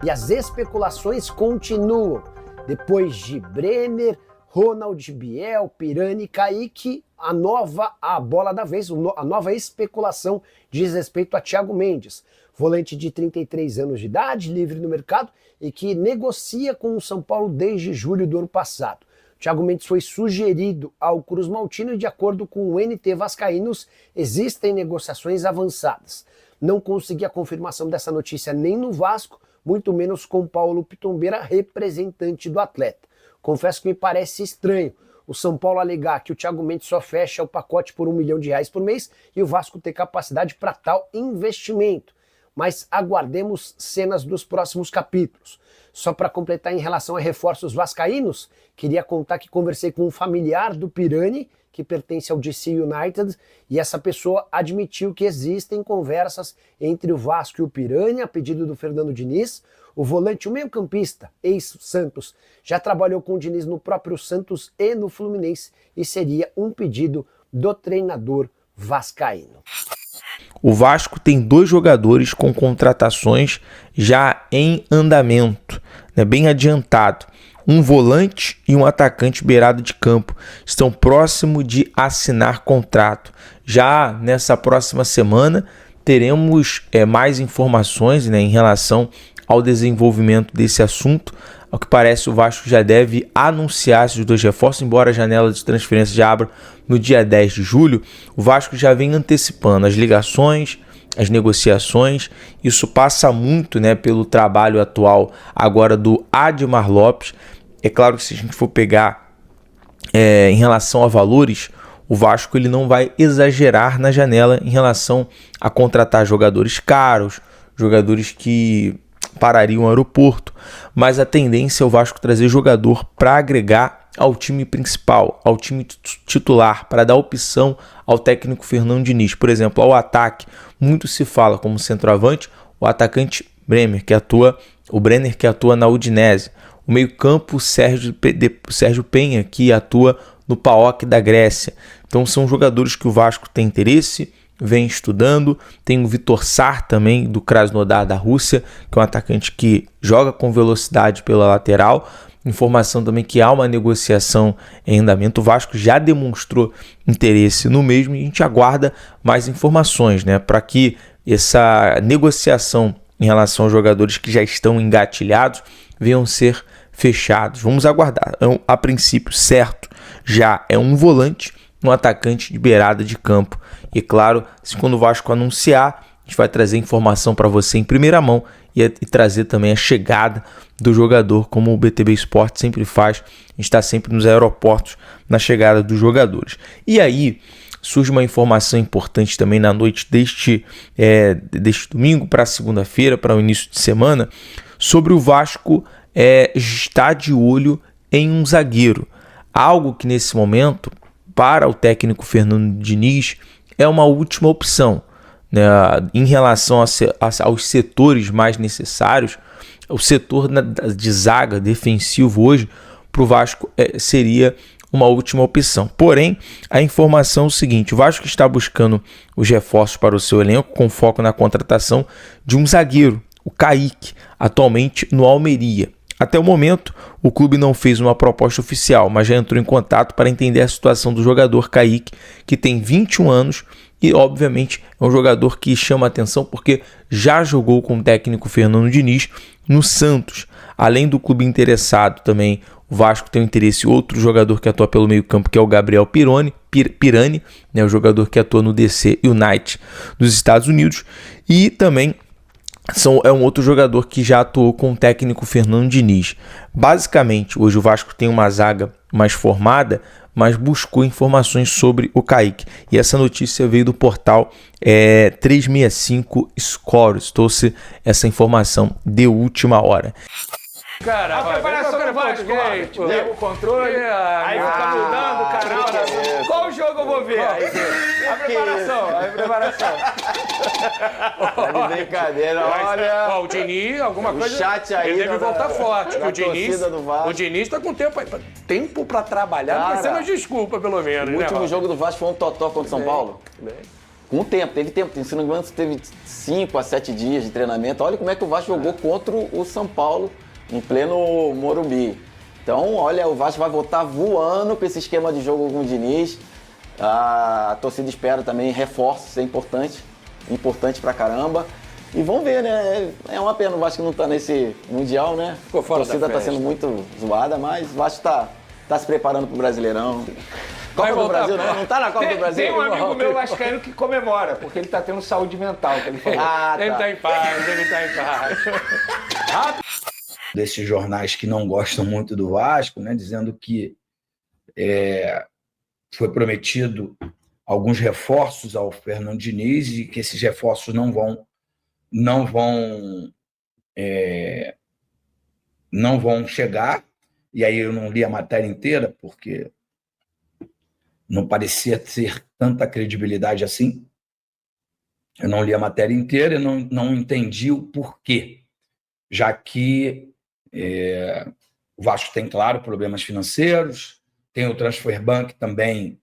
E as especulações continuam. Depois de Brenner, Ronald, Biel, Pirani e Kaique, a bola da vez, a nova especulação diz respeito a Thiago Mendes, volante de 33 anos de idade, livre no mercado e que negocia com o São Paulo desde julho do ano passado. Thiago Mendes foi sugerido ao Cruz Maltino e, de acordo com o NT Vascaínos, existem negociações avançadas. Não consegui a confirmação dessa notícia nem no Vasco, muito menos com Paulo Pitombeira, representante do atleta. Confesso que me parece estranho o São Paulo alegar que o Thiago Mendes só fecha o pacote por R$1 milhão por mês e o Vasco ter capacidade para tal investimento. Mas aguardemos cenas dos próximos capítulos. Só para completar em relação a reforços vascaínos, queria contar que conversei com um familiar do Pirani, que pertence ao DC United, e essa pessoa admitiu que existem conversas entre o Vasco e o Pirani, a pedido do Fernando Diniz. O volante, o meio-campista, ex-Santos, já trabalhou com o Diniz no próprio Santos e no Fluminense, e seria um pedido do treinador vascaíno. O Vasco tem 2 jogadores com contratações já em andamento, bem adiantado. Um volante e um atacante beirado de campo estão próximos de assinar contrato. Já nessa próxima semana teremos mais informações em relação ao desenvolvimento desse assunto. Ao que parece, o Vasco já deve anunciar esses 2 reforços, embora a janela de transferência já abra no dia 10 de julho. O Vasco já vem antecipando as ligações, as negociações. Isso passa muito pelo trabalho atual agora do Admar Lopes. É claro que se a gente for pegar em relação a valores, o Vasco ele não vai exagerar na janela em relação a contratar jogadores caros, jogadores que parariam o aeroporto, mas a tendência é o Vasco trazer jogador para agregar ao time principal, ao time titular, para dar opção ao técnico Fernando Diniz. Por exemplo, ao ataque, muito se fala como centroavante, o atacante Brenner, que atua na Udinese. O meio-campo, Sérgio Penha, que atua no PAOK da Grécia. Então são jogadores que o Vasco tem interesse, vem estudando. Tem o Vitor Sar também, do Krasnodar da Rússia, que é um atacante que joga com velocidade pela lateral. Informação também que há uma negociação em andamento. O Vasco já demonstrou interesse no mesmo e a gente aguarda mais informações, para que essa negociação em relação aos jogadores que já estão engatilhados venham ser fechados. Vamos aguardar. A princípio, certo, já é um volante, um atacante de beirada de campo. E claro, quando o Vasco anunciar, a gente vai trazer informação para você em primeira mão e trazer também a chegada do jogador, como o BTB Esporte sempre faz. A gente está sempre nos aeroportos na chegada dos jogadores. E aí surge uma informação importante também na noite deste domingo para segunda-feira, para o início de semana, sobre o Vasco estar de olho em um zagueiro. Algo que nesse momento, para o técnico Fernando Diniz, é uma última opção. Em relação aos setores mais necessários, o setor de zaga defensivo hoje para o Vasco seria uma última opção. Porém, a informação é o seguinte: o Vasco está buscando os reforços para o seu elenco com foco na contratação de um zagueiro, o Kaique, atualmente no Almeria. Até o momento, o clube não fez uma proposta oficial, mas já entrou em contato para entender a situação do jogador Kaique, que tem 21 anos e, obviamente, é um jogador que chama a atenção porque já jogou com o técnico Fernando Diniz no Santos. Além do clube interessado também, o Vasco tem um interesse em outro jogador que atua pelo meio-campo, que é o Gabriel Pirani, o jogador que atua no DC United dos Estados Unidos, e também é um outro jogador que já atuou com o técnico Fernando Diniz. Basicamente, hoje o Vasco tem uma zaga mais formada, mas buscou informações sobre o Kaique. E essa notícia veio do portal 365 Scores. Trouxe essa informação de última hora. Cara, a preparação do Vasco, pega o controle, aí fica mudando o canal. Qual jogo eu vou ver? A preparação. Tá de brincadeira, olha. O Diniz, alguma coisa. O chat aí. Ele deve voltar forte. O Diniz tá com tempo pra trabalhar, mas você nos desculpa, pelo menos. O último jogo do Vasco foi um totó contra o São Paulo. Com o tempo, teve tempo. Se não me engano, teve 5 a 7 dias de treinamento. Olha como é que o Vasco jogou contra o São Paulo em pleno Morumbi. Então, olha, o Vasco vai voltar voando com esse esquema de jogo com o Diniz. A torcida espera também reforços, isso é importante pra caramba. E vamos ver, né? É uma pena o Vasco não tá nesse Mundial, né? Ficou fora. A torcida tá sendo muito zoada, mas o Vasco tá se preparando pro Brasileirão. Copa do Brasil, não tá na Copa do Brasil? Tem um amigo meu vascaíno que comemora, porque ele tá tendo saúde mental, que ele falou. Ele tá em paz, ele tá em paz. Desses jornais que não gostam muito do Vasco, né, dizendo que foi prometido alguns reforços ao Fernando Diniz e que esses reforços não vão chegar. E aí eu não li a matéria inteira, porque não parecia ter tanta credibilidade assim. Eu não li a matéria inteira e não entendi o porquê, já que o Vasco tem, claro, problemas financeiros, tem o Transfer Bank também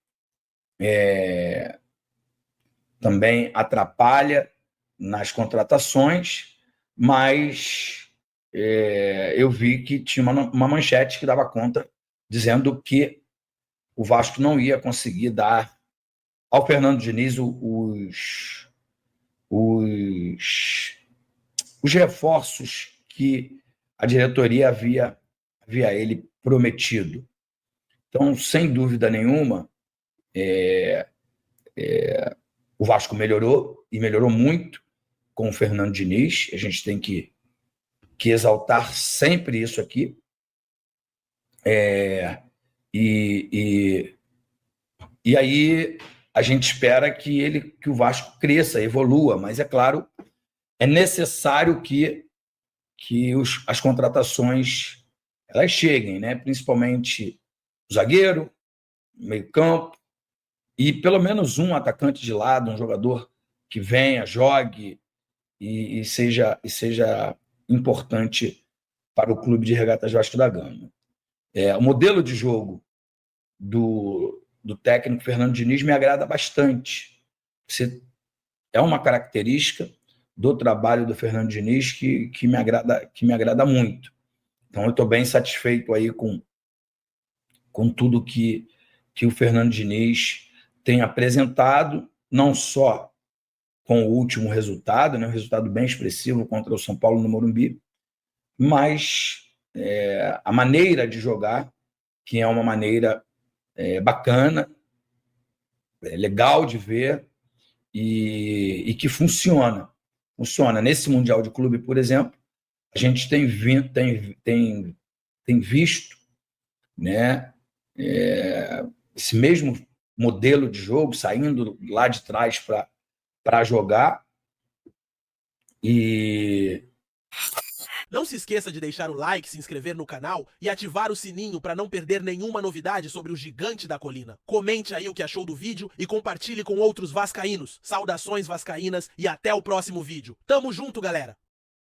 atrapalha nas contratações, mas eu vi que tinha uma manchete que dava conta dizendo que o Vasco não ia conseguir dar ao Fernando Diniz os reforços que a diretoria havia ele prometido. Então, sem dúvida nenhuma, o Vasco melhorou, e melhorou muito com o Fernando Diniz. A gente tem que exaltar sempre isso aqui. E aí a gente espera que o Vasco cresça, evolua, mas, é claro, é necessário que as contratações elas cheguem, né? Principalmente o zagueiro, meio-campo, e pelo menos um atacante de lado, um jogador que venha, jogue e seja importante para o Clube de Regatas Vasco da Gama. O modelo de jogo do técnico Fernando Diniz me agrada bastante. É uma característica do trabalho do Fernando Diniz que me agrada muito. Então, eu estou bem satisfeito aí com tudo que o Fernando Diniz tem apresentado, não só com o último resultado, né, um resultado bem expressivo contra o São Paulo no Morumbi, mas a maneira de jogar, que é uma maneira bacana, legal de ver e que funciona. Nesse Mundial de Clube, por exemplo, a gente tem visto, né, esse mesmo modelo de jogo saindo lá de trás para jogar. E não se esqueça de deixar o like, se inscrever no canal e ativar o sininho para não perder nenhuma novidade sobre o Gigante da Colina. Comente aí o que achou do vídeo e compartilhe com outros vascaínos. Saudações vascaínas e até o próximo vídeo. Tamo junto, galera!